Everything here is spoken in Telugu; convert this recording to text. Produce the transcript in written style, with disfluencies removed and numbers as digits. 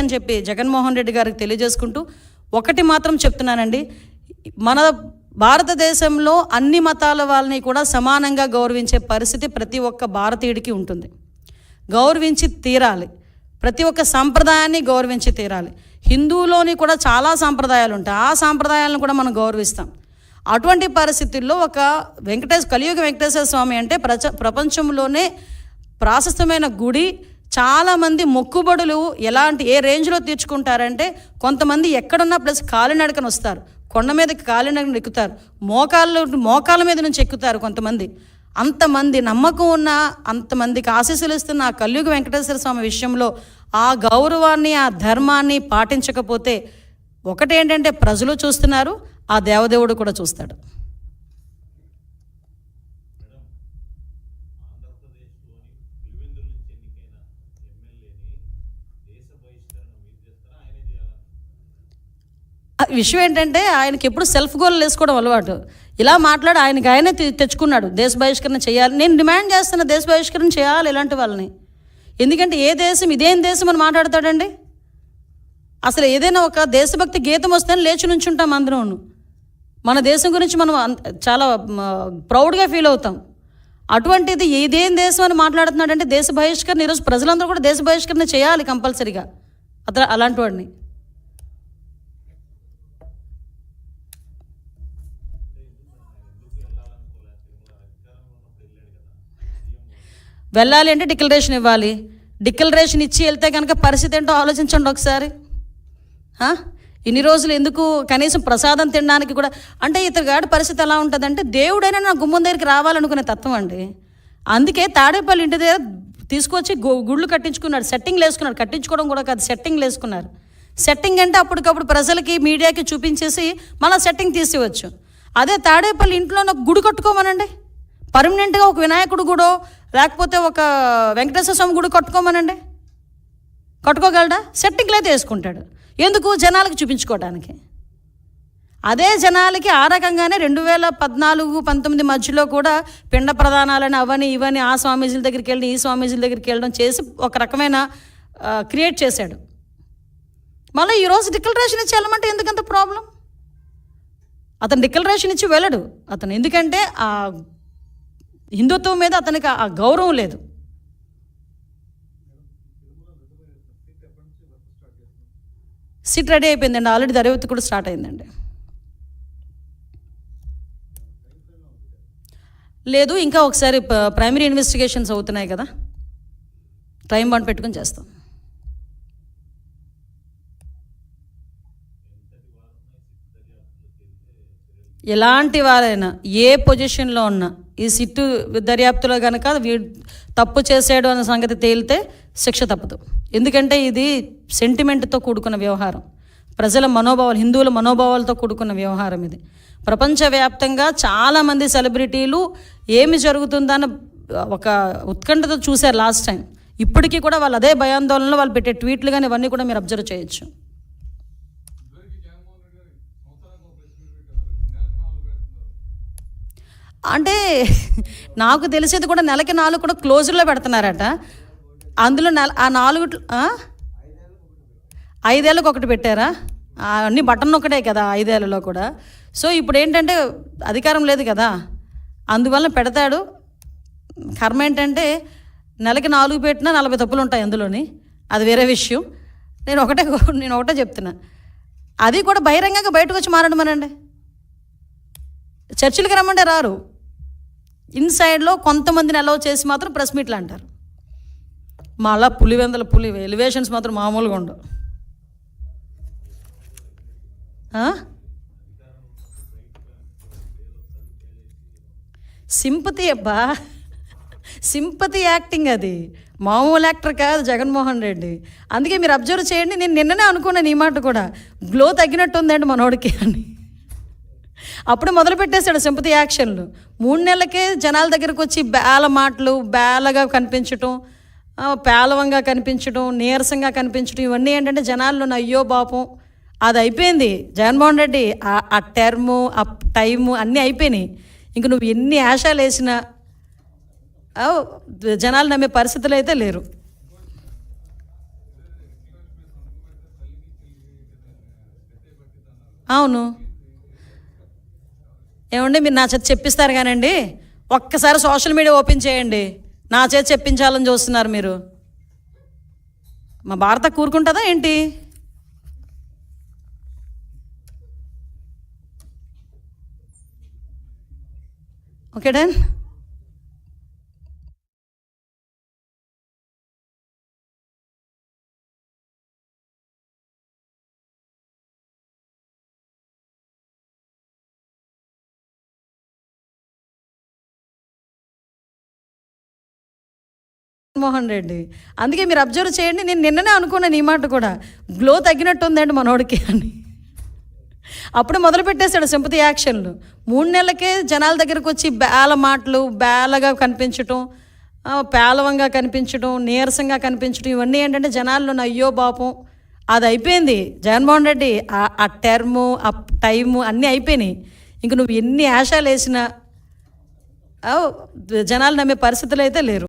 అని చెప్పి జగన్మోహన్ రెడ్డి గారికి తెలియజేసుకుంటూ ఒకటి మాత్రం చెప్తున్నానండి, మన భారతదేశంలో అన్ని మతాల వాళ్ళని కూడా సమానంగా గౌరవించే పరిస్థితి ప్రతి ఒక్క భారతీయుడికి ఉంటుంది. గౌరవించి తీరాలి, ప్రతి ఒక్క సంప్రదాయాన్ని గౌరవించి తీరాలి. హిందువులోని కూడా చాలా సాంప్రదాయాలు ఉంటాయి, ఆ సాంప్రదాయాలను కూడా మనం గౌరవిస్తాం. అటువంటి పరిస్థితుల్లో ఒక కలియుగ వెంకటేశ్వర స్వామి అంటే ప్రపంచంలోనే ప్రాశస్తమైన గుడి. చాలామంది మొక్కుబడులు ఏ రేంజ్లో తీర్చుకుంటారంటే, కొంతమంది ఎక్కడున్నా ప్లస్ కాలినడకన వస్తారు, కొండ మీదకి కాలినడకన ఎక్కుతారు, మోకాళ్ళ మీద నుంచి ఎక్కుతారు కొంతమంది. అంతమంది నమ్మకం ఉన్న, అంతమందికి ఆశీస్సులు ఇస్తున్న ఆ కలియుగ వెంకటేశ్వర స్వామి విషయంలో ఆ గౌరవాన్ని, ఆ ధర్మాన్ని పాటించకపోతే ఒకటేంటంటే ప్రజలు చూస్తున్నారు, ఆ దేవదేవుడు కూడా చూస్తాడు. విషయం ఏంటంటే ఆయనకి ఎప్పుడు సెల్ఫ్ గోల్ వేసుకోవడం అలవాటు. ఇలా మాట్లాడి ఆయనే తెచ్చుకున్నాడు, దేశ బహిష్కరణ చేయాలి. నేను డిమాండ్ చేస్తున్న దేశ బహిష్కరణ చేయాలి ఇలాంటి వాళ్ళని. ఎందుకంటే ఏ దేశం ఇదేం దేశం అని మాట్లాడతాడండి. అసలు ఏదైనా ఒక దేశభక్తి గీతం వస్తేనే లేచి నుంచుంటాం అందరూ. మన దేశం గురించి మనం చాలా ప్రౌడ్గా ఫీల్ అవుతాం. అటువంటిది ఇదేం దేశం అని మాట్లాడుతున్నాడంటే దేశ బహిష్కరణ. ఈరోజు ప్రజలందరూ కూడా దేశ బహిష్కరణ చేయాలి కంపల్సరీగా అలాంటి వాడిని. వెళ్ళాలి అంటే డిక్లరేషన్ ఇవ్వాలి. డిక్లరేషన్ ఇచ్చి వెళ్తే కనుక పరిస్థితి ఏంటో ఆలోచించండి ఒకసారి. ఇన్ని రోజులు ఎందుకు కనీసం ప్రసాదం తినడానికి కూడా అంటే ఇతగాడి పరిస్థితి ఎలా ఉంటుందంటే, దేవుడైనా నా గుమ్మం దగ్గరికి రావాలనుకునే తత్వం అండి. అందుకే తాడేపల్లి ఇంటి దగ్గర తీసుకొచ్చి గుళ్ళు కట్టించుకున్నాడు, సెట్టింగ్లు వేసుకున్నాడు. కట్టించుకోవడం కూడా కాదు, సెట్టింగ్లు వేసుకున్నారు. సెట్టింగ్ అంటే అప్పటికప్పుడు ప్రజలకి మీడియాకి చూపించేసి మళ్ళీ సెట్టింగ్ తీసేవచ్చు. అదే తాడేపల్లి ఇంట్లో నాకు గుడి కట్టుకోమనండి, పర్మనెంట్గా ఒక వినాయకుడు గుడో లేకపోతే ఒక వెంకటేశ్వర స్వామి గుడి కట్టుకోమనండి, కట్టుకోగలడా? సెట్టింగ్లు అయితే వేసుకుంటాడు. ఎందుకు? జనాలకు చూపించుకోవడానికి. అదే జనాలకి ఆ రకంగానే 2014-19 మధ్యలో కూడా పిండ ప్రదానాలని అవని ఇవని ఆ స్వామీజీల దగ్గరికి వెళ్ళి ఈ స్వామీజీల దగ్గరికి వెళ్ళడం చేసి ఒక రకమైన క్రియేట్ చేశాడు. మళ్ళీ ఈరోజు డిక్లరేషన్ ఇచ్చి వెళ్ళమంటే ఎందుకంత ప్రాబ్లం? అతను డిక్లరేషన్ ఇచ్చి వెళ్ళడు అతను, ఎందుకంటే ఆ హిందుత్వం మీద అతనికి ఆ గౌరవం లేదు. సిట్ రెడీ అయిపోయిందండి, ఆల్రెడీ దర్యాప్తు కూడా స్టార్ట్ అయిందండి. లేదు, ఇంకా ఒకసారి ప్రైమరీ ఇన్వెస్టిగేషన్స్ అవుతున్నాయి కదా, టైం బాండ్ పెట్టుకుని చేస్తాం. ఎలాంటి వారైనా ఏ పొజిషన్లో ఉన్నా ఈ సిట్టు దర్యాప్తులో కనుక తప్పు చేసాడు అన్న సంగతి తేలితే శిక్ష తప్పదు. ఎందుకంటే ఇది సెంటిమెంట్తో కూడుకున్న వ్యవహారం, ప్రజల మనోభావాలు, హిందువుల మనోభావాలతో కూడుకున్న వ్యవహారం ఇది. ప్రపంచవ్యాప్తంగా చాలామంది సెలబ్రిటీలు ఏమి జరుగుతుందన్న ఒక ఉత్కంఠతో చూశారు లాస్ట్ టైం. ఇప్పటికీ కూడా వాళ్ళు అదే భయాందోళనలో వాళ్ళు పెట్టే ట్వీట్లు కానీ ఇవన్నీ కూడా మీరు అబ్జర్వ్ చేయొచ్చు. అంటే నాకు తెలిసేది కూడా నెలకి 4 కూడా క్లోజర్లో పెడుతున్నారట. అందులో ఆ 4 5 ఏళ్ళకి ఒకటి పెట్టారా? అన్ని బటన్ ఒకటే కదా 5 ఏళ్ళలో కూడా. సో ఇప్పుడు ఏంటంటే అధికారం లేదు కదా, అందువల్ల పెడతాడు. కర్మ ఏంటంటే నెలకి 4 పెట్టినా 40 తప్పులు ఉంటాయి అందులోని, అది వేరే విషయం. నేను ఒకటే చెప్తున్నా, అది కూడా బహిరంగంగా బయటకు వచ్చి మారడమనండి. చర్చిలకి రమ్మంటే రారు, ఇన్సైడ్లో కొంతమందిని అలౌ చేసి మాత్రం ప్రెస్ మీట్లు అంటారు. మళ్ళా పులి ఎలివేషన్స్ మాత్రం మామూలుగా ఉండవు. సింపతి అబ్బా, సింపతి యాక్టింగ్, అది మామూలు యాక్టర్ కాదు జగన్మోహన్ రెడ్డి. అందుకే మీరు అబ్జర్వ్ చేయండి, నేను నిన్ననే అనుకున్నాను ఈ మాట కూడా, గ్లో తగ్గినట్టు ఉందండి మనోడికి అని. అప్పుడు మొదలు పెట్టేశాడు సింపతి యాక్షన్లు. 3 నెలలకే జనాల దగ్గరకు వచ్చి బేల మాటలు, బేలగా కనిపించటం, పేలవంగా కనిపించడం, నీరసంగా కనిపించడం, ఇవన్నీ ఏంటంటే జనాల్లో అయ్యో పాపం అది అయిపోయింది. జగన్మోహన్ రెడ్డి ఆ టర్ము, ఆ టైము అన్నీ అయిపోయినాయి. ఇంక నువ్వు ఎన్ని ఆశాలు వేసినా జనాలు నమ్మే పరిస్థితులు అయితే లేరు. అవును. ఏమండి మీరు నా చేత చెప్పిస్తారు కానండి, ఒక్కసారి సోషల్ మీడియా ఓపెన్ చేయండి, నా చేత చెప్పించాలని చూస్తున్నారు మీరు. మా భారత కూరుకుంటుందా ఏంటి? Okay done. మోహన్ రెడ్డి, అందుకే మీరు అబ్జర్వ్ చేయండి, నేను నిన్ననే అనుకున్నాను ఈ మాట కూడా, గ్లో తగ్గినట్టు ఉందండి మనోడికి అని. అప్పుడు మొదలు పెట్టేశాడు సింపతి యాక్షన్లు. 3 నెలలకే జనాల దగ్గరకు వచ్చి బేల మాటలు, బేలగా కనిపించటం, పేలవంగా కనిపించడం, నీరసంగా కనిపించడం, ఇవన్నీ ఏంటంటే జనాల్లో అయ్యో పాపం అది అయిపోయింది. జగన్మోహన్ రెడ్డి ఆ టర్ము, ఆ టైము అన్నీ అయిపోయినాయి. ఇంక నువ్వు ఎన్ని ఆశాలు వేసినా జనాలు నమ్మే పరిస్థితులు అయితే లేరు.